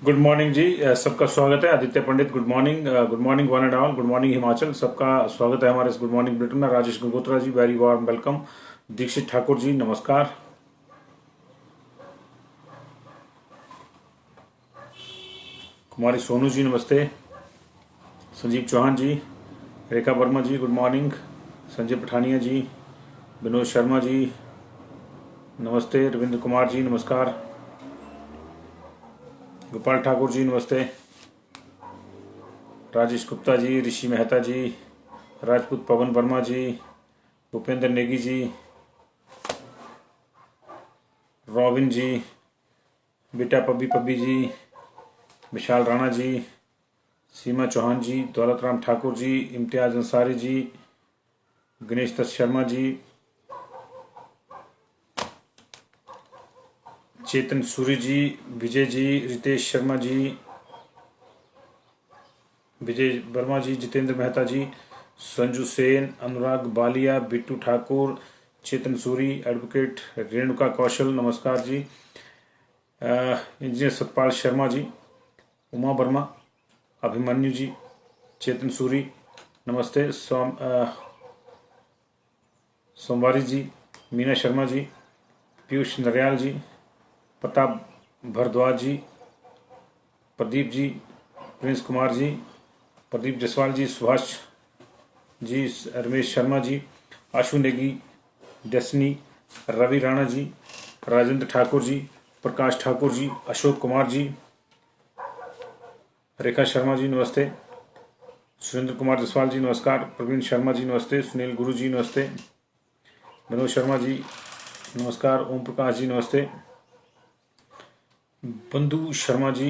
Good morning जी। सबका स्वागत है। Aditya Pandit, good morning. Good morning one and all. Good morning Himachal. सबका स्वागत है हमारे इस गुड मॉर्निंग बुलेटिन में। Rajesh Gangotra ji, very warm welcome. Dikshit Thakur ji, नमस्कार। कुमारी सोनू जी, नमस्ते। Sanjeev Chauhan ji, Rekha Verma ji, good morning. संजय पठानिया जी, विनोद शर्मा जी, नमस्ते। रविंद्र कुमार जी, नमस्कार। गोपाल ठाकुर जी, नमस्ते। राजेश गुप्ता जी, ऋषि मेहता जी, राजपूत पवन वर्मा जी, भूपेंद्र नेगी जी, रॉबिन जी, बेटा पब्बी पब्बी जी, विशाल राणा जी, सीमा चौहान जी, दौलत राम ठाकुर जी, इम्तियाज अंसारी जी, गणेश दत्त शर्मा जी, चेतन सूरी जी, विजय जी, रितेश शर्मा जी, विजय वर्मा जी, जितेंद्र मेहता जी, संजू सेन, अनुराग बालिया, बिट्टू ठाकुर, चेतन सूरी, एडवोकेट रेणुका कौशल, नमस्कार जी। इंजीनियर सतपाल शर्मा जी, उमा वर्मा, अभिमन्यु जी, चेतन सूरी, नमस्ते। सोमवारी जी, मीना शर्मा जी, पीयूष नरियाल जी, प्रताप भारद्वाज जी, प्रदीप जी, प्रिंस कुमार जी, प्रदीप जायसवाल जी, सुभाष जी, रमेश शर्मा जी, आशु नेगी, डेस्नी, रवि राणा जी, राजेंद्र ठाकुर जी, प्रकाश ठाकुर जी, अशोक कुमार जी, रेखा शर्मा जी, नमस्ते। सुरेंद्र कुमार जायसवाल जी, नमस्कार। प्रवीण शर्मा जी, नमस्ते। सुनील गुरु जी, नमस्ते। विनोद शर्मा जी, नमस्कार। ओम प्रकाश जी, नमस्ते। बंधु शर्मा जी,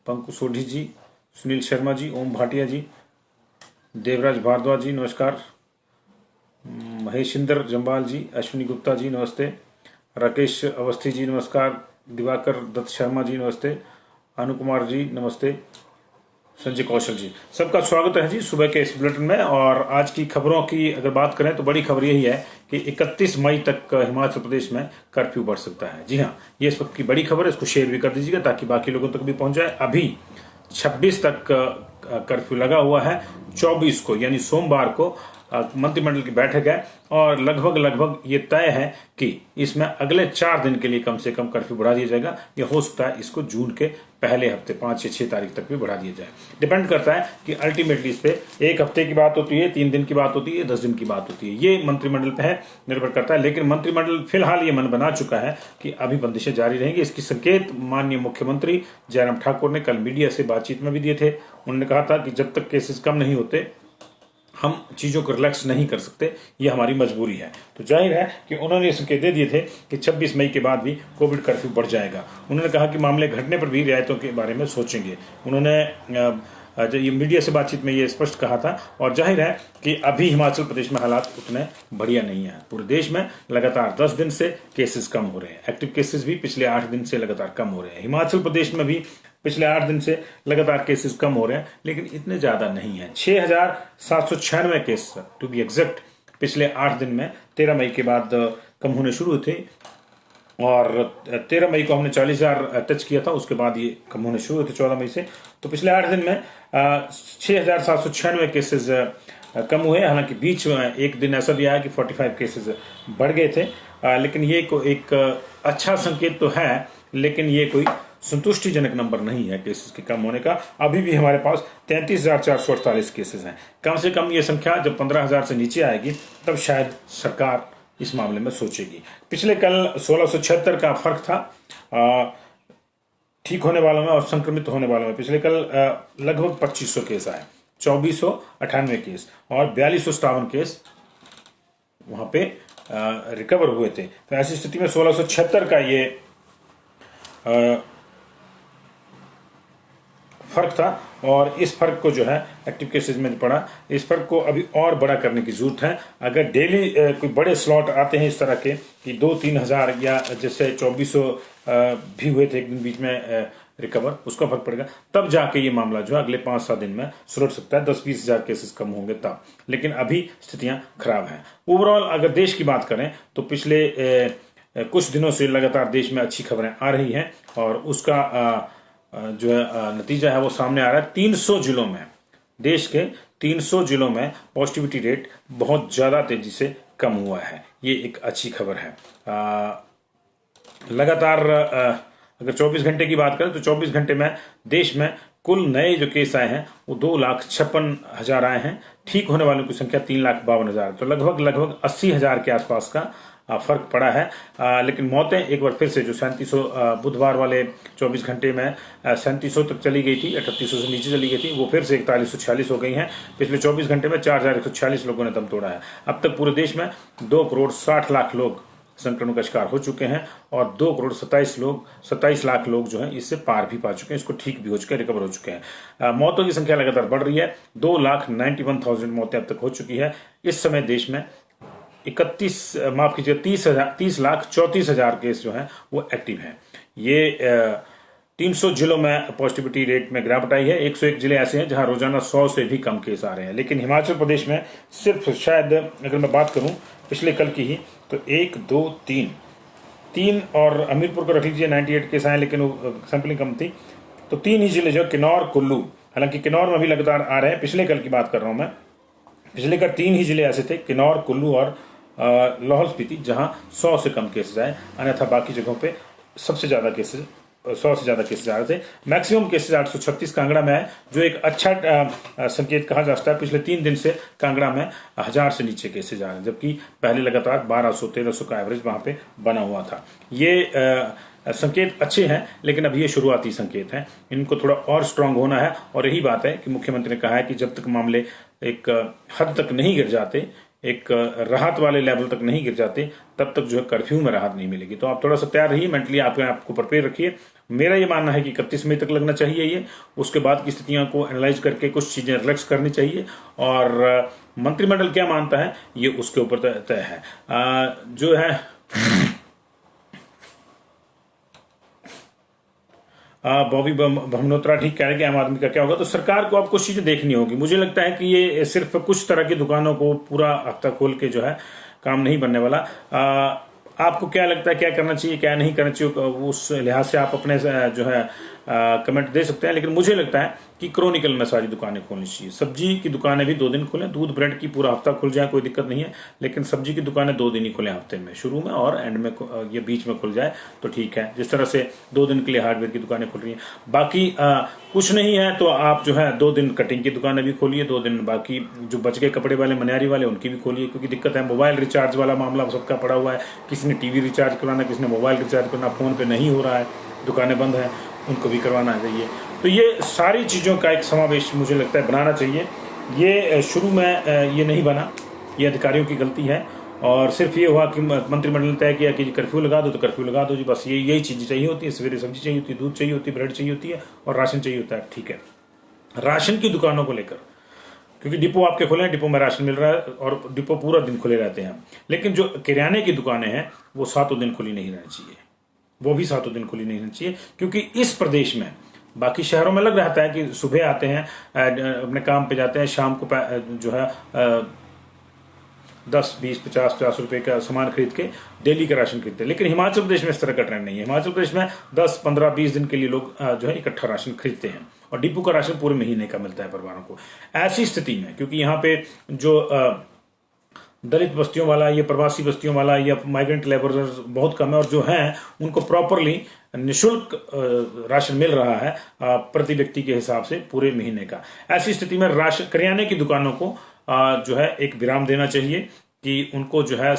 पंकु सोढ़ी जी, सुनील शर्मा जी, ओम भाटिया जी, देवराज भारद्वाज जी, नमस्कार। महेशिंदर जम्बाल जी, अश्विनी गुप्ता जी, नमस्ते। राकेश अवस्थी जी, नमस्कार। दिवाकर दत्त शर्मा जी, नमस्ते। अनु कुमार जी, नमस्ते। संजय कौशल जी, सबका स्वागत है जी सुबह के इस बुलेटिन में। और आज की खबरों की अगर बात करें तो बड़ी खबर यही है कि 31 मई तक हिमाचल प्रदेश में कर्फ्यू बढ़ सकता है। जी हाँ, ये इस वक्त की बड़ी खबर है, इसको शेयर भी कर दीजिएगा ताकि बाकी लोगों तक भी पहुंच जाए। अभी 26 तक कर्फ्यू लगा हुआ है। 24 को यानी सोमवार को मंत्रिमंडल की बैठक है और लगभग ये तय है कि इसमें अगले 4 दिन के लिए कम से कम कर्फ्यू बढ़ा दिया जाएगा। ये हो सकता है इसको जून के पहले हफ्ते 5 या 6 तारीख तक भी बढ़ा दिया जाए। डिपेंड करता है कि अल्टीमेटली इस पे 1 हफ्ते की बात होती है, 3 दिन की बात होती है, 10 दिन की बात होती है, ये मंत्रिमंडल पे है, निर्भर करता है। लेकिन मंत्रिमंडल फिलहाल ये मन बना चुका है कि अभी बंदिशें जारी रहेंगी। इसकी संकेत माननीय मुख्यमंत्री जयराम ठाकुर ने कल मीडिया से बातचीत में भी दिए थे। उन्होंने कहा था कि जब तक केसेस कम नहीं होते हम चीजों को रिलैक्स नहीं कर सकते, ये हमारी मजबूरी है। तो जाहिर है कि उन्होंने संकेत दे दिए थे कि 26 मई के बाद भी कोविड कर्फ्यू बढ़ जाएगा। उन्होंने कहा कि मामले घटने पर भी रियायतों के बारे में सोचेंगे। उन्होंने ये मीडिया से बातचीत में ये स्पष्ट कहा था। और जाहिर है कि अभी हिमाचल प्रदेश में हालात उतने बढ़िया नहीं है। पूरे देश में लगातार 10 दिन से केसेस कम हो रहे हैं। एक्टिव केसेस भी पिछले 8 दिन से लगातार कम हो रहे हैं। हिमाचल प्रदेश में भी पिछले 8 दिन से लगातार केसेस कम हो रहे हैं, लेकिन इतने ज्यादा नहीं है। 6,796 केस टू बी एग्जैक्ट पिछले 8 दिन में 13 मई के बाद कम होने शुरू थे। और 13 मई को हमने 40,000 टच किया था, उसके बाद ये कम होने शुरू हुए थे 14 मई से। तो पिछले 8 दिन में 6,796 केसेस कम हुए। हालांकि बीच में एक दिन ऐसा भी आया कि 45 केसेस बढ़ गए थे। लेकिन ये एक अच्छा संकेत तो है, लेकिन ये कोई संतुष्टिजनक नंबर नहीं है केसेस के कम होने का। अभी भी हमारे पास 33,448 केसेस हैं। कम से कम ये संख्या जब 15,000 से नीचे आएगी तब शायद सरकार इस मामले में सोचेगी। पिछले कल 1676 का फर्क था ठीक होने वालों में और संक्रमित होने वालों में। पिछले कल लगभग 2500 केस आए, 2498 केस और 4257 केस वहां पे रिकवर हुए थे। तो ऐसी स्थिति में 1676 का ये फर्क था। और इस फर्क को जो है एक्टिव केसेस में पड़ा, इस फर्क को अभी और बड़ा करने की जरूरत है। अगर डेली कोई बड़े स्लॉट आते हैं इस तरह के कि 2-3 हजार या जैसे 2400 भी हुए थे एक दिन बीच में रिकवर, उसका फर्क पड़ेगा, तब जाके ये मामला जो है अगले 5-7 दिन में सुलझ सकता है। 10-20 हजार केसेस कम होंगे तब। लेकिन अभी स्थितियां खराब हैं। ओवरऑल अगर देश की बात करें तो पिछले कुछ दिनों से लगातार देश में अच्छी खबरें आ रही हैं और उसका जो है नतीजा है वो सामने आ रहा है। 300 जिलों में, देश के 300 जिलों में पॉजिटिविटी रेट बहुत ज़्यादा तेजी से कम हुआ है। ये एक अच्छी खबर है। लगातार अगर 24 घंटे की बात करें तो 24 घंटे में देश में कुल नए जो केस आए हैं वो 2,56,000 आए हैं। ठीक होने वालों की संख्या 3,52,000, तो लगभग 80,000 के आसपास का फर्क पड़ा है। लेकिन मौतें एक बार फिर से जो 3700 बुधवार वाले 24 घंटे में 3700 तक चली गई थी, 3800 से नीचे चली गई थी, वो फिर से 4146 हो गई हैं। पिछले 24 घंटे में 4146 लोगों ने दम तोड़ा है। अब तक पूरे देश में 2,60,00,000 लोग संक्रमण का शिकार हो चुके हैं और 2,27 लाख लोग जो हैं इससे पार भी पा चुके हैं, इसको ठीक भी हो चुके हैं, रिकवर हो चुके हैं। मौतों की संख्या लगातार बढ़ रही है। 2,91,000 मौतें अब तक हो चुकी है। इस समय देश में 30,34,000 केस जो हैं वो एक्टिव हैं। ये 300 जिलों में पॉजिटिविटी रेट में गिरावट आई है। 101 जिले ऐसे हैं जहां रोजाना 100 से भी कम केस आ रहे हैं। लेकिन हिमाचल प्रदेश में सिर्फ शायद अगर मैं बात करूं पिछले कल की ही तो 1, 2, 3 और हमीरपुर को रख लीजिए 98 केस आए, लेकिन वो सैंपलिंग कम थी। तो 3 ही जिले जो किन्नौर, कुल्लू, हालांकि किन्नौर में भी लगातार आ रहे हैं, पिछले कल की बात कर रहा हूं मैं। पिछले कल 3 ही जिले ऐसे थे, किन्नौर, कुल्लू और लाहौल स्पीति, जहां 100 से कम केसेस आए। अन्यथा बाकी जगहों पे सबसे ज्यादा केसेस 100 से ज्यादा केसेस आ रहे थे। मैक्सिमम केसेस 836 कांगड़ा में है, जो एक अच्छा संकेत कहा जा सकता है। पिछले 3 दिन से कांगड़ा में 1000 से नीचे केसेस आ रहे हैं, जबकि पहले लगातार 1200-1300 का एवरेज वहां पे बना हुआ था। ये संकेत अच्छे हैं, लेकिन अब ये शुरुआती संकेत हैं, इनको थोड़ा और स्ट्रांग होना है। और यही बात है कि मुख्यमंत्री ने कहा है कि जब तक मामले एक हद तक नहीं गिर जाते, एक राहत वाले लेवल तक नहीं गिर जाते, तब तक जो है कर्फ्यू में राहत नहीं मिलेगी। तो आप थोड़ा सा तैयार रहिए, मेंटली आपको प्रिपेयर रखिए। मेरा ये मानना है कि 31 मई तक लगना चाहिए ये। उसके बाद की स्थितियों को एनालाइज करके कुछ चीजें रिलैक्स करनी चाहिए। और मंत्रिमंडल क्या मानता है ये उसके ऊपर तय है। जो है बॉबी भमनोत्रा ठीक कह रहे हैं कि आम आदमी का क्या होगा। तो सरकार को अब कुछ चीजें देखनी होगी। मुझे लगता है कि ये सिर्फ कुछ तरह की दुकानों को पूरा हफ्ता खोल के जो है काम नहीं बनने वाला। आपको क्या लगता है क्या करना चाहिए, क्या नहीं करना चाहिए, उस लिहाज से आप अपने जो है कमेंट दे सकते हैं। लेकिन मुझे लगता है कि क्रॉनिकल में सारी दुकानें खोलनी चाहिए। सब्जी की दुकानें भी 2 दिन खुलें, दूध ब्रेड की पूरा हफ्ता खुल जाए, कोई दिक्कत नहीं है। लेकिन सब्जी की दुकानें 2 दिन ही खुले हफ्ते में, शुरू में और एंड में, ये बीच में खुल जाए तो ठीक है। जिस तरह से 2 दिन के लिए हार्डवेयर की दुकानें खुल रही हैं। बाकी कुछ नहीं है तो आप जो है 2 दिन कटिंग की दुकानें भी खोलिए, 2 दिन बाकी जो बच गए कपड़े वाले, मनियारी वाले, उनकी भी खोलिए। क्योंकि दिक्कत है, मोबाइल रिचार्ज वाला मामला सबका पड़ा हुआ है। किसी ने टीवी रिचार्ज कराना, किसी ने मोबाइल रिचार्ज करना, फोन पे नहीं हो रहा है, दुकानें बंद हैं, उनको भी करवाना चाहिए। तो ये सारी चीज़ों का एक समावेश मुझे लगता है बनाना चाहिए। ये शुरू में ये नहीं बना, ये अधिकारियों की गलती है। और सिर्फ ये हुआ कि मंत्रिमंडल ने तय किया कि कर्फ्यू लगा दो तो कर्फ्यू लगा दो जी, बस यही चीज़ें चाहिए होती है। सवेरे सब्जी चाहिए होती है, दूध चाहिए होती है, ब्रेड चाहिए होती है और राशन चाहिए होता है, ठीक है। राशन की दुकानों को लेकर, क्योंकि डिपो आपके खुले हैं, डिपो में राशन मिल रहा है और डिपो पूरा दिन खुले रहते हैं। लेकिन जो किराने की दुकानें हैं वो 7 दिन खुली नहीं रहनी चाहिए, वो भी 7 दिन खुली नहीं रहनी चाहिए। क्योंकि इस प्रदेश में, बाकी शहरों में लग रहता है कि सुबह आते हैं, अपने काम पे जाते हैं, शाम को जो है 10, 20, 50 रुपए का सामान खरीद के डेली का राशन खरीदते हैं। लेकिन हिमाचल प्रदेश में इस तरह का ट्रेंड नहीं है। हिमाचल प्रदेश में 10, 15, 20 दिन के लिए लोग जो है इकट्ठा राशन खरीदते हैं और डिपो का राशन पूरे महीने का मिलता है परिवारों को। ऐसी स्थिति में, क्योंकि यहाँ पे जो दलित बस्तियों वाला, ये प्रवासी बस्तियों वाला, या माइग्रेंट लेबरर्स बहुत कम है, और जो हैं उनको प्रॉपरली निःशुल्क राशन मिल रहा है प्रति व्यक्ति के हिसाब से पूरे महीने का। ऐसी स्थिति में राशन करियाने की दुकानों को जो है एक विराम देना चाहिए कि उनको जो है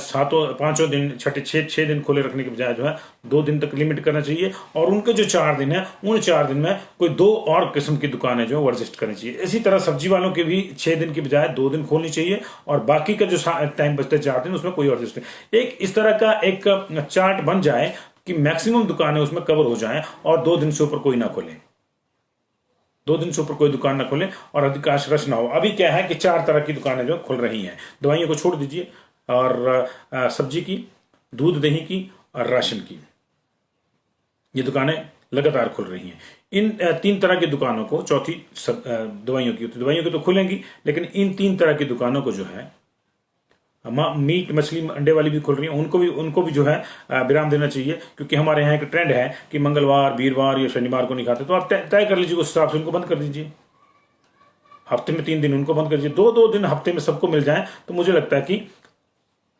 5 दिन, 6 दिन खोले रखने के बजाय जो है 2 दिन तक लिमिट करना चाहिए। और उनके जो 4 दिन है, उन 4 दिन में कोई 2 और किस्म की दुकानें जो वर्जिस्ट करनी चाहिए। इसी तरह सब्जी वालों के भी 6 दिन की बजाय 2 दिन खोलनी चाहिए और बाकी का जो टाइम बचते 4 दिन, उसमें कोई वर्जिस्ट नहीं। एक इस तरह का एक चार्ट बन जाए कि मैक्सिमम दुकानें उसमें कवर हो जाएं और 2 दिन से ऊपर कोई ना खोले, 2 दिन से ऊपर कोई दुकान ना खोले और अधिकांश रश ना हो। अभी क्या है कि 4 तरह की दुकानें जो खुल रही हैं, दवाइयों को छोड़ दीजिए, और सब्जी की, दूध दही की और राशन की, ये दुकानें लगातार खुल रही हैं। इन 3 तरह की दुकानों को, चौथी दवाइयों की तो खुलेंगी, लेकिन इन 3 तरह की दुकानों को जो है मीट मछली अंडे वाली भी खुल रही हैं, उनको भी जो है विराम देना चाहिए, क्योंकि हमारे यहाँ एक ट्रेंड है कि मंगलवार, वीरवार या शनिवार को नहीं खाते। तो आप तय कर लीजिए, उस हिसाब से उनको बंद कर दीजिए। हफ्ते में 3 दिन उनको बंद कर दीजिए, 2-2 दिन हफ्ते में सबको मिल जाए, तो मुझे लगता है कि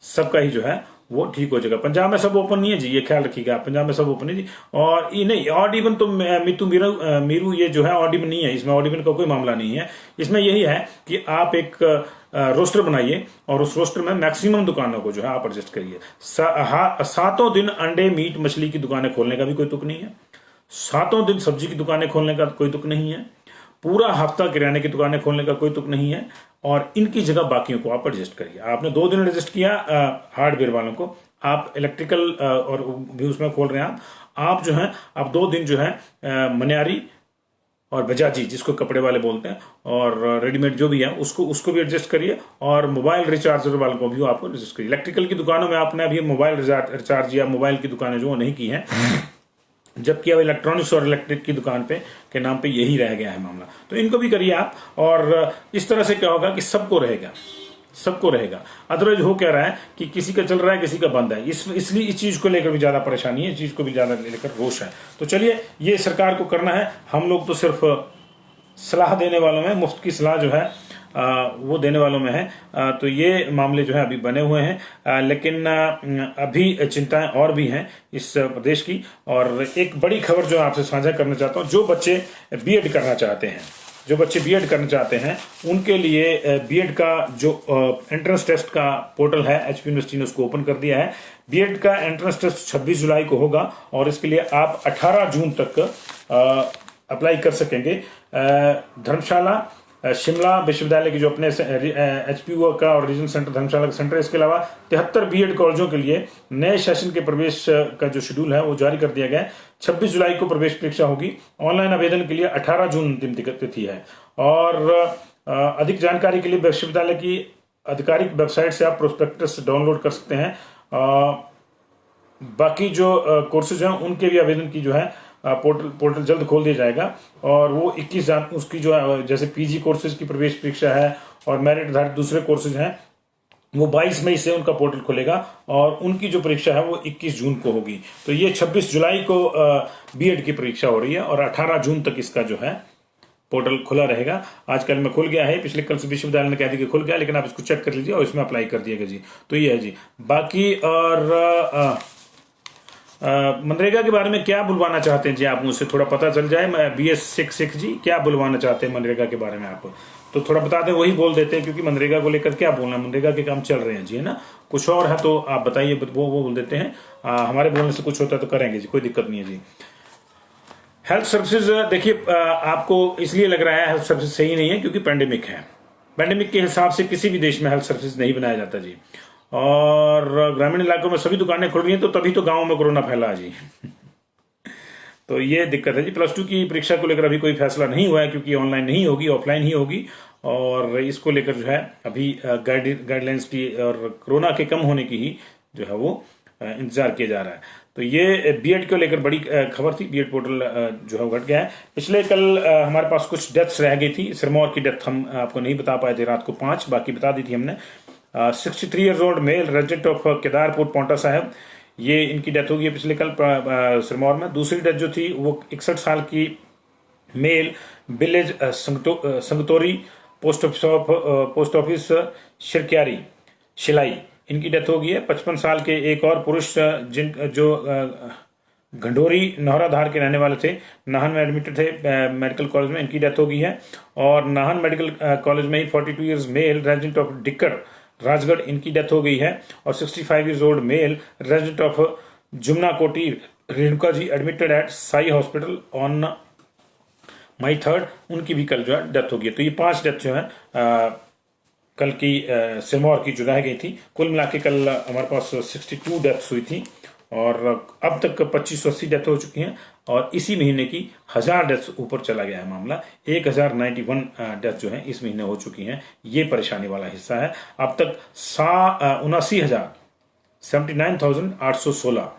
सबका ही जो है वो ठीक हो जाएगा। पंजाब में सब ओपन नहीं है जी, ये ख्याल रखिएगा, पंजाब में सब ओपन है जी। और ये नहीं, ऑड इवन तो मितू मीरू ये जो है ऑड इवन नहीं है, इसमें ऑड इवन का कोई मामला नहीं है। इसमें यही है कि आप एक रोस्टर बनाइए और उस रोस्टर में मैक्सिमम दुकानों को जो है आप एडजस्ट करिए। 7 दिन अंडे मीट मछली की दुकानें खोलने का भी कोई तुक नहीं है, 7 दिन सब्जी की दुकानें खोलने का कोई तुक नहीं है, पूरा हफ्ता किराने की दुकानें खोलने का कोई तुक नहीं है, और इनकी जगह बाकियों को आप एडजस्ट करिए। आपने 2 दिन एडजस्ट किया हार्डवेयर वालों को, आप इलेक्ट्रिकल और भी उसमें खोल रहे हैं, आप जो है आप 2 दिन जो है मनियारी और बजाजी, जिसको कपड़े वाले बोलते हैं, और रेडीमेड जो भी है उसको भी एडजस्ट करिए, और मोबाइल रिचार्जर वालों को भी आपको एडजस्ट करिए। इलेक्ट्रिकल की दुकानों में आपने अभी मोबाइल रिचार्ज या मोबाइल की दुकानें जो नहीं की हैं, जबकि अब इलेक्ट्रॉनिक्स और इलेक्ट्रिक की दुकान पे के नाम पे यही रह गया है मामला, तो इनको भी करिए आप। और इस तरह से क्या होगा कि सबको रहेगा। अदरवाइज हो क्या रहा है कि किसी का चल रहा है, किसी का बंद है, इसलिए इस चीज को लेकर भी ज्यादा परेशानी है, इस चीज को भी ज्यादा लेकर रोष है। तो चलिए, ये सरकार को करना है, हम लोग तो सिर्फ सलाह देने वालों में, मुफ्त की सलाह जो है वो देने वालों में है। तो ये मामले जो है अभी बने हुए हैं, लेकिन अभी चिंताएं और भी हैं इस प्रदेश की। और एक बड़ी खबर जो आपसे साझा करना चाहता हूं, जो बच्चे बीएड करना चाहते हैं उनके लिए बीएड का जो एंट्रेंस टेस्ट का पोर्टल है, एचपी यूनिवर्सिटी ने उसको ओपन कर दिया है। बीएड का एंट्रेंस टेस्ट 26 जुलाई को होगा, और इसके लिए आप 18 जून तक अप्लाई कर सकेंगे। धर्मशाला, शिमला विश्वविद्यालय की जो अपने एचपीयू का और रीजनल सेंटर धर्मशाला का सेंटर, इसके अलावा 73 बीएड कॉलेजों के लिए नए सेशन के प्रवेश का जो शेड्यूल है वो जारी कर दिया गया है। 26 जुलाई को प्रवेश परीक्षा होगी। ऑनलाइन आवेदन के लिए 18 जून अंतिम तिथि है। और अधिक जानकारी के लिए विश्वविद्यालय की आधिकारिक वेबसाइट से आप प्रोस्पेक्टस डाउनलोड कर सकते हैं। बाकी जो कोर्सेज हैं उनके भी आवेदन की जो है पोर्टल जल्द खोल दिया जाएगा। और वो 21 उसकी जो है, जैसे पीजी कोर्सेज की प्रवेश परीक्षा है और मेरिट आधारित दूसरे कोर्सेज हैं, वो 22 मई से उनका पोर्टल खुलेगा, और उनकी जो परीक्षा है वो 21 जून को होगी। तो ये 26 जुलाई को बीएड की परीक्षा हो रही है, और 18 जून तक इसका जो है पोर्टल खुला रहेगा। आजकल में खुल गया है, पिछले कल से विश्वविद्यालय ने कह दिया कि खुल गया, लेकिन आप इसको चेक कर लीजिए और इसमें अप्लाई कर दिएगा जी। तो ये है जी। बाकी और मनरेगा के बारे में क्या बुलवाना चाहते हैं जी आप मुझसे, थोड़ा पता चल जाए। मैं BS66 जी, क्या बुलवाना चाहते हैं मनरेगा के बारे में आप, तो थोड़ा बता दें, वही बोल देते हैं, क्योंकि मनरेगा को लेकर क्या बोलना, मनरेगा के काम चल रहे हैं जी, है ना। कुछ और है तो आप बताइए, वो बोल देते हैं। हमारे बोलने से कुछ होता है तो करेंगे जी, कोई दिक्कत नहीं है जी। हेल्थ सर्विसेज, देखिए आपको इसलिए लग रहा है हेल्थ सर्विस सही नहीं है क्योंकि पैंडेमिक है। पैंडेमिक के हिसाब से किसी भी देश में हेल्थ सर्विस नहीं बनाया जाता जी। और ग्रामीण इलाकों में सभी दुकानें खुल रही हैं, तो तभी तो गांवों में कोरोना फैला जी। तो ये दिक्कत है जी। +2 की परीक्षा को लेकर अभी कोई फैसला नहीं हुआ है, क्योंकि ऑनलाइन नहीं होगी, ऑफलाइन ही होगी। और इसको लेकर जो है अभी गाइडलाइंस की और कोरोना के कम होने की ही जो है वो इंतजार किया जा रहा है। तो ये बीएड को लेकर बड़ी खबर थी। बीएड पोर्टल जो है घट गया है। पिछले कल हमारे पास कुछ डेथ्स रह गई थी। सिरमौर की डेथ हम आपको नहीं बता पाए थे, रात को 5, बाकी बता दी थी हमने। 63 years old male resident of Kedarpur Paonta Sahib, ये इनकी डेथ हो गई पिछले कल सिरमौर में। दूसरी डेथ जो थी वो 61 साल की male village Sangtori post office Shirkyari Shilai, इनकी डेथ हो गई है। 55 साल के एक और पुरुष जो घंडोरी नौहराधार के रहने वाले थे, नाहन में एडमिटेड थे मेडिकल कॉलेज में, इनकी डेथ हो गई है। और नाहन मेडिकल कॉलेज में ही 42 years male resident of Dikkar Rajgarh, इनकी डेथ हो गई है। और 65 years old male resident of Jumna Koti Renuka ji admitted at Sai hospital on May 3, उनकी भी कल जो है डेथ हो गई। तो ये 5 डेथ जो है कल की सिरमौर की जो रह गई थी। कुल मिला के कल हमारे पास 62 डेथ्स हुई थी, और अब तक 2580 डेथ हो चुकी हैं। और इसी महीने की 1000 डेथ्स ऊपर चला गया है मामला। 1091 डेथ जो है इस महीने हो चुकी हैं। ये परेशानी वाला हिस्सा है। अब तक 79,816 79,816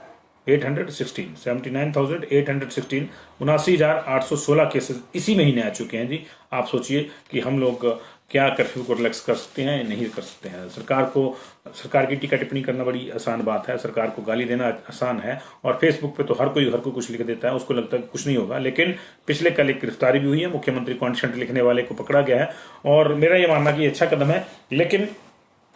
79,816 केसेस इसी महीने आ चुके हैं जी। आप सोचिए कि हम लोग क्या कर्फ्यू को रिलैक्स कर सकते हैं या नहीं कर सकते हैं। सरकार की टीका टिप्पणी करना बड़ी आसान बात है, सरकार को गाली देना आसान है, और फेसबुक पे तो हर कोई कुछ लिख देता है, उसको लगता है कि कुछ नहीं होगा। लेकिन पिछले कल एक गिरफ्तारी भी हुई है, मुख्यमंत्री कॉन्स्टेंट लिखने वाले को पकड़ा गया है, और मेरा ये मानना कि ये अच्छा कदम है। लेकिन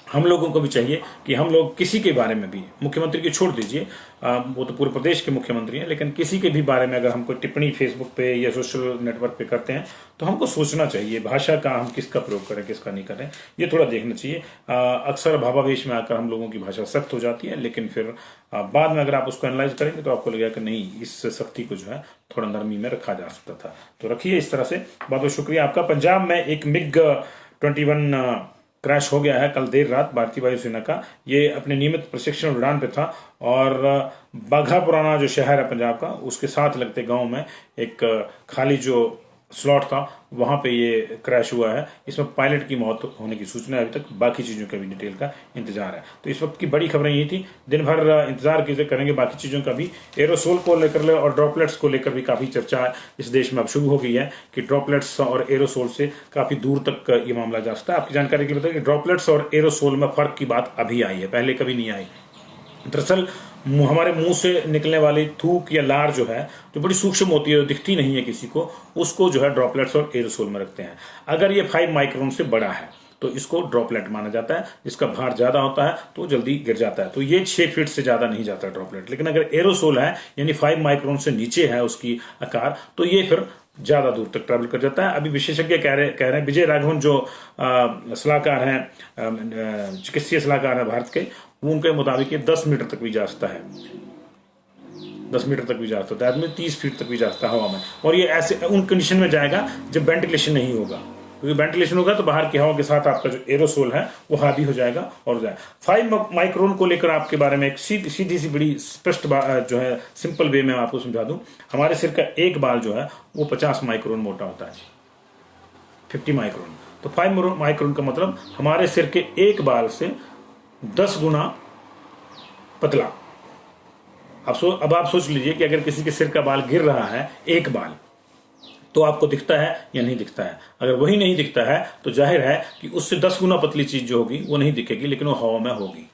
हम लोगों को भी चाहिए कि हम लोग किसी के बारे में भी, मुख्यमंत्री की छोड़ दीजिए, वो तो पूरे प्रदेश के मुख्यमंत्री हैं, लेकिन किसी के भी बारे में अगर हम कोई टिप्पणी फेसबुक पे या सोशल नेटवर्क पे करते हैं तो हमको सोचना चाहिए भाषा का हम किसका प्रयोग करें, किसका नहीं करें, ये थोड़ा देखना चाहिए। अक्सर भावावेश में आकर हम लोगों की भाषा सख्त हो जाती है, लेकिन फिर बाद में अगर आप उसको एनालाइज करेंगे तो आपको लगेगा कि नहीं, इस सख्ती को जो है थोड़ा नरमी में रखा जा सकता था। तो रखिए इस तरह से। बहुत बहुत शुक्रिया आपका। पंजाब में एक MiG-21 क्रैश हो गया है कल देर रात भारतीय वायुसेना का। ये अपने नियमित प्रशिक्षण उड़ान पे था, और बाघा पुराना जो शहर है पंजाब का, उसके साथ लगते गांव में एक खाली जो स्लॉट था, वहां पे ये क्रैश हुआ है। इसमें पायलट की मौत होने की सूचना है, अभी तक बाकी चीजों का भी डिटेल का इंतजार है। तो इस वक्त की बड़ी खबरें यही थी। दिन भर इंतजार करेंगे बाकी चीजों का भी। एरोसोल को लेकर और ड्रॉपलेट्स को लेकर भी काफी चर्चा इस देश में अब शुरू हो गई है कि ड्रॉपलेट्स और एरोसोल से काफी दूर तक ये मामला जा सकता है। आपकी जानकारी के लिए बताइए कि ड्रॉपलेट्स और एरोसोल में फर्क की बात अभी आई है, पहले कभी नहीं आई। दरअसल हमारे मुंह से निकलने वाली थूक या लार जो है, जो बड़ी सूक्ष्म होती है, दिखती नहीं है किसी को, उसको जो है ड्रॉपलेट्स और एरोसोल में रखते हैं। अगर ये 5 माइक्रोन से बड़ा है तो इसको ड्रॉपलेट माना जाता है। जिसका भार ज्यादा होता है तो जल्दी गिर जाता है, तो ये 6 फीट से ज्यादा नहीं जाता ड्रॉपलेट। लेकिन अगर एरोसोल है यानी 5 माइक्रोन से नीचे है उसकी आकार, तो ये फिर ज्यादा दूर तक ट्रैवल कर जाता है। अभी विशेषज्ञ कह रहे हैं, विजय राघवन जो सलाहकार हैं, चिकित्सीय सलाहकार है भारत के, वो उनके मुताबिक 10 मीटर तक भी जा सकता है, 10 मीटर तक भी जा सकता है, आदमी 30 फीट तक भी जा सकता है हवा में। और ये ऐसे उन कंडीशन में जाएगा जब वेंटिलेशन नहीं होगा, क्योंकि वेंटिलेशन होगा तो बाहर की हवा के साथ आपका जो एरोसोल है वो हावी हो जाएगा और जाए। 5 माइक्रोन को लेकर आपके बारे में एक सीधी सी बड़ी स्पष्ट जो है सिंपल वे में आपको समझा दूं। हमारे सिर का एक बाल जो है वो 50 माइक्रोन मोटा होता है, 50 माइक्रोन। तो 5 माइक्रोन का मतलब हमारे सिर के एक बाल से 10 गुना पतला। अब आप सोच लीजिए कि अगर किसी के सिर का बाल गिर रहा है, एक बाल, तो आपको दिखता है या नहीं दिखता है। अगर वही नहीं दिखता है तो जाहिर है कि उससे 10 गुना पतली चीज जो होगी वो नहीं दिखेगी, लेकिन वो हवा में होगी।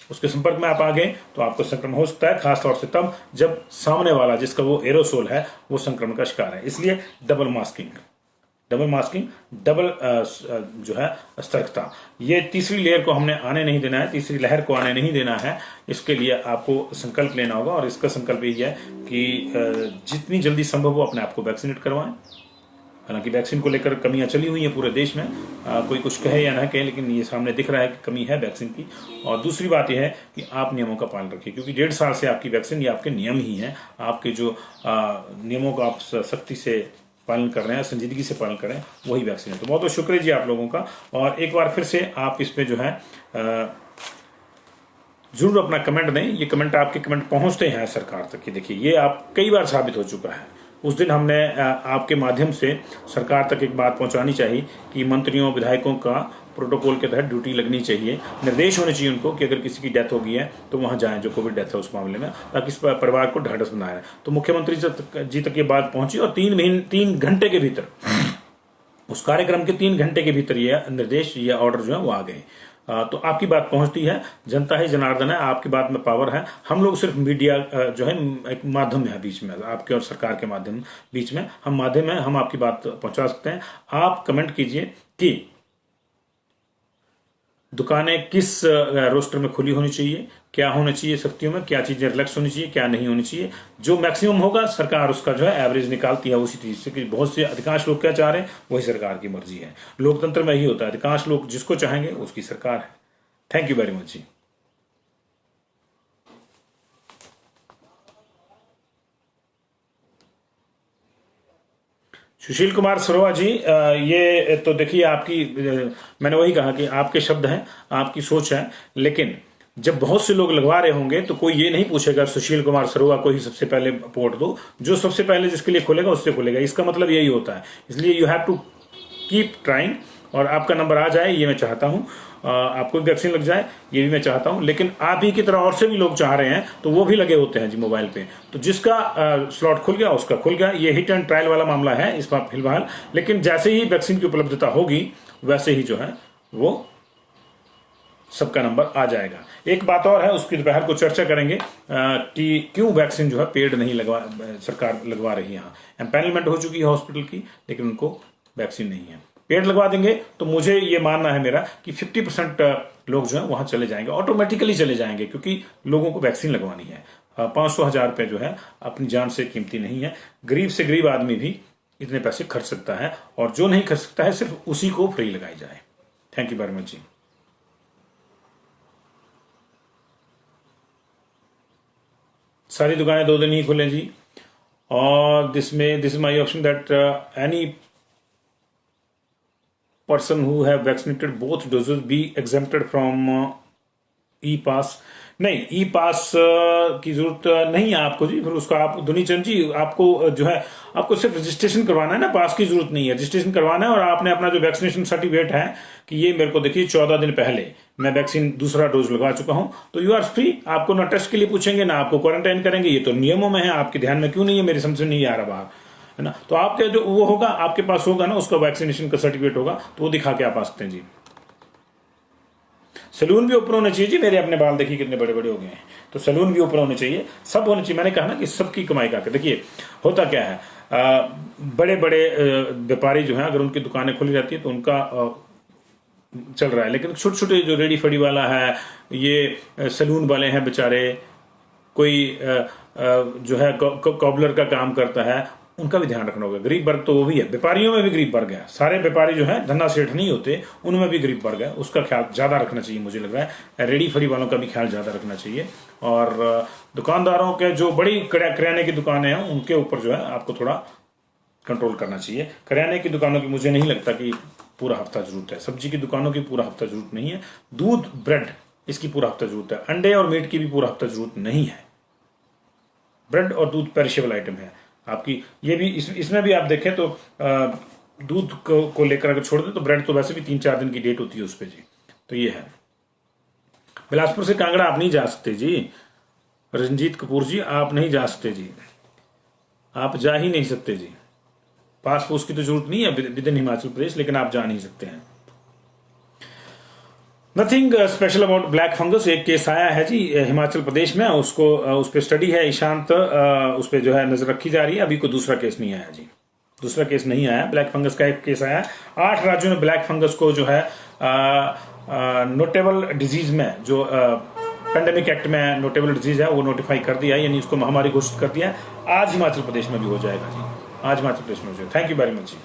उसके संपर्क में आप आ गए तो आपको संक्रमण हो सकता है, खासतौर से तब जब सामने वाला जिसका वो एरोसोल है वो संक्रमण का शिकार है। इसलिए डबल मास्किंग, डबल जो है सतर्कता। ये तीसरी लेयर को हमने आने नहीं देना है, तीसरी लहर को आने नहीं देना है। इसके लिए आपको संकल्प लेना होगा, और इसका संकल्प यही है कि जितनी जल्दी संभव हो अपने आप को वैक्सीनेट करवाएं। हालांकि वैक्सीन को लेकर कमियां चली हुई हैं पूरे देश में, कोई कुछ कहे या ना कहे, लेकिन ये सामने दिख रहा है कि कमी है वैक्सीन की। और दूसरी बात यह है कि आप नियमों का पालन रखिए, क्योंकि 1.5 साल से आपकी वैक्सीन, ये आपके नियम ही हैं। आपके जो नियमों का आप सख्ती से पालन कर रहे हैं, संजीदगी से पालन करें, वही वैक्सीन है। तो बहुत बहुत शुक्रिया जी आप लोगों का। और एक बार फिर से आप इस पे जो है जरूर अपना कमेंट दें। ये कमेंट, आपके कमेंट पहुंचते हैं सरकार तक। ये देखिए, ये आप कई बार साबित हो चुका है। उस दिन हमने आपके माध्यम से सरकार तक एक बात पहुंचानी चाहिए कि मंत्रियों विधायकों का प्रोटोकॉल के तहत ड्यूटी लगनी चाहिए, निर्देश होने चाहिए उनको कि अगर किसी की डेथ हो गई है तो वहां जाएं, जो कोविड डेथ है उस मामले में, ताकि इस परिवार को ढाढ़स बनाया है। तो मुख्यमंत्री जी तक ये बात पहुंची, और 3 घंटे के भीतर, उस कार्यक्रम के 3 घंटे के भीतर ये निर्देश या ऑर्डर जो है वो आ गए। तो आपकी बात पहुंचती है, जनता ही जनार्दन है, आपकी बात में पावर है। हम लोग सिर्फ मीडिया जो है एक माध्यम है बीच में, आपके और सरकार के माध्यम बीच में हम माध्यम है, हम आपकी बात पहुंचा सकते हैं। आप कमेंट कीजिए कि दुकानें किस रोस्टर में खुली होनी चाहिए, क्या होना चाहिए सख्तियों में, क्या चीजें रिलैक्स होनी चाहिए, क्या नहीं होनी चाहिए। जो मैक्सिमम होगा सरकार उसका जो है एवरेज निकालती है उसी चीज से, कि बहुत से अधिकांश लोग क्या चाह रहे हैं वही सरकार की मर्जी है। लोकतंत्र में यही होता है, अधिकांश लोग जिसको चाहेंगे उसकी सरकार है। थैंक यू वेरी मच जी। सुशील कुमार सरोवा जी, ये तो देखिए आपकी, मैंने वही कहा कि आपके शब्द हैं, आपकी सोच है, लेकिन जब बहुत से लोग लगवा रहे होंगे तो कोई ये नहीं पूछेगा सुशील कुमार सरोवा को ही सबसे पहले वोट दो। जो सबसे पहले जिसके लिए खुलेगा उससे खुलेगा, इसका मतलब यही होता है। इसलिए you have to keep trying, और आपका नंबर आ जाए ये मैं चाहता हूं, आपको वैक्सीन लग जाए ये भी मैं चाहता हूं, लेकिन आप ही की तरह और से भी लोग चाह रहे हैं तो वो भी लगे होते हैं जी मोबाइल पे। तो जिसका स्लॉट खुल गया उसका खुल गया। ये हिट एंड ट्रायल वाला मामला है इस बार फिलहाल, लेकिन जैसे ही वैक्सीन की उपलब्धता होगी वैसे ही जो है वो सबका नंबर आ जाएगा। एक बात और है, उसकी दोपहर को चर्चा करेंगे कि क्यों वैक्सीन जो है पेड नहीं लगवा, सरकार लगवा रही है। यहाँ एम्पैनलमेंट हो चुकी है हॉस्पिटल की, लेकिन उनको वैक्सीन नहीं है। पेड लगवा देंगे तो मुझे ये मानना है मेरा कि 50% लोग जो है वहां चले जाएंगे, ऑटोमेटिकली चले जाएंगे, क्योंकि लोगों को वैक्सीन लगवानी है। 500-1000 रुपए जो है अपनी जान से कीमती नहीं है। गरीब से गरीब आदमी भी इतने पैसे खर्च सकता है, और जो नहीं खर्च सकता है सिर्फ उसी को फ्री लगाई जाए। थैंक यू वेरी मच जी। सारी दुकानें 2 दिन ही खुले जी, और this is my option that any person who have vaccinated both doses be exempted from e-pass. नहीं, ई-पास की जरूरत नहीं है आपको जी। फिर उसका आप दुनीचंद जी आपको जो है आपको सिर्फ रजिस्ट्रेशन करवाना है ना, पास की जरूरत नहीं है। रजिस्ट्रेशन करवाना है और आपने अपना जो वैक्सीनेशन सर्टिफिकेट है कि ये मेरे को देखिए 14 दिन पहले मैं वैक्सीन दूसरा डोज लगवा चुका हूं, तो यू आर फ्री। आपको ना टेस्ट के लिए पूछेंगे ना आपको क्वारंटाइन करेंगे, ये तो नियमों में है। आपके ध्यान में क्यों नहीं है, मेरी समझ नहीं आ रहा बाहर, है ना। तो आपके जो वो होगा आपके पास होगा ना, उसका वैक्सीनेशन का सर्टिफिकेट होगा, तो वो दिखा के आप आ सकते हैं जी। सैलून भी ओपन होने चाहिए जी। मेरे अपने बाल देखिए कितने बड़े बड़े हो गए हैं, तो सैलून भी ओपन होने चाहिए, सब होने चाहिए। मैंने कहा ना कि सबकी कमाई का। देखिए होता क्या है, बड़े बड़े व्यापारी जो हैं अगर उनकी दुकानें खुली रहती है तो उनका चल रहा है, लेकिन छोटे छोटे जो रेडी फड़ी वाला है, ये सैलून वाले हैं बेचारे, कोई जो है कॉबलर का काम करता है, उनका भी ध्यान रखना होगा। गरीब वर्ग तो वो भी है, व्यापारियों में भी गरीब वर्ग है। सारे व्यापारी जो है धन्ना सेठ नहीं होते, उनमें भी गरीब वर्ग है, उसका ख्याल ज्यादा रखना चाहिए। मुझे लग रहा है रेडी फड़ी वालों का भी ख्याल ज्यादा रखना चाहिए, और दुकानदारों के जो बड़ी किराने की दुकानें हैं उनके ऊपर जो है आपको थोड़ा कंट्रोल करना चाहिए। किराने की दुकानों की मुझे नहीं लगता कि पूरा हफ्ता जरूरत है, सब्जी की दुकानों की पूरा हफ्ता जरूरत नहीं है, दूध ब्रेड इसकी पूरा हफ्ता जरूरत है, अंडे और मीट की भी पूरा हफ्ता जरूरत नहीं है। ब्रेड और दूध पेरिशेबल आइटम है आपकी। ये भी इसमें भी आप देखें तो दूध को लेकर अगर छोड़ दें तो ब्रेड तो वैसे भी 3-4 दिन की डेट होती है उस पर जी। तो ये है। बिलासपुर से कांगड़ा आप नहीं जा सकते जी, रंजीत कपूर जी आप नहीं जा सकते जी, आप जा ही नहीं सकते जी। पासपोर्ट की तो जरूरत नहीं है विद इन हिमाचल प्रदेश, लेकिन आप जा नहीं सकते हैं। Nothing special about black fungus. एक केस आया है जी हिमाचल प्रदेश में, उसको उस पर स्टडी है, ईशांत उस पर जो है नजर रखी जा रही है। अभी कोई दूसरा केस नहीं आया जी, दूसरा केस नहीं आया। ब्लैक फंगस का एक केस आया। 8 राज्यों में ब्लैक फंगस को जो है नोटेबल डिजीज में, जो पेंडेमिक एक्ट में नोटेबल डिजीज है वो नोटिफाई कर दिया, यानी उसको महामारी घोषित कर दिया। आज हिमाचल प्रदेश में भी हो जाएगा जी, आज हिमाचल प्रदेश में हो जाएगा। Thank you very much ji.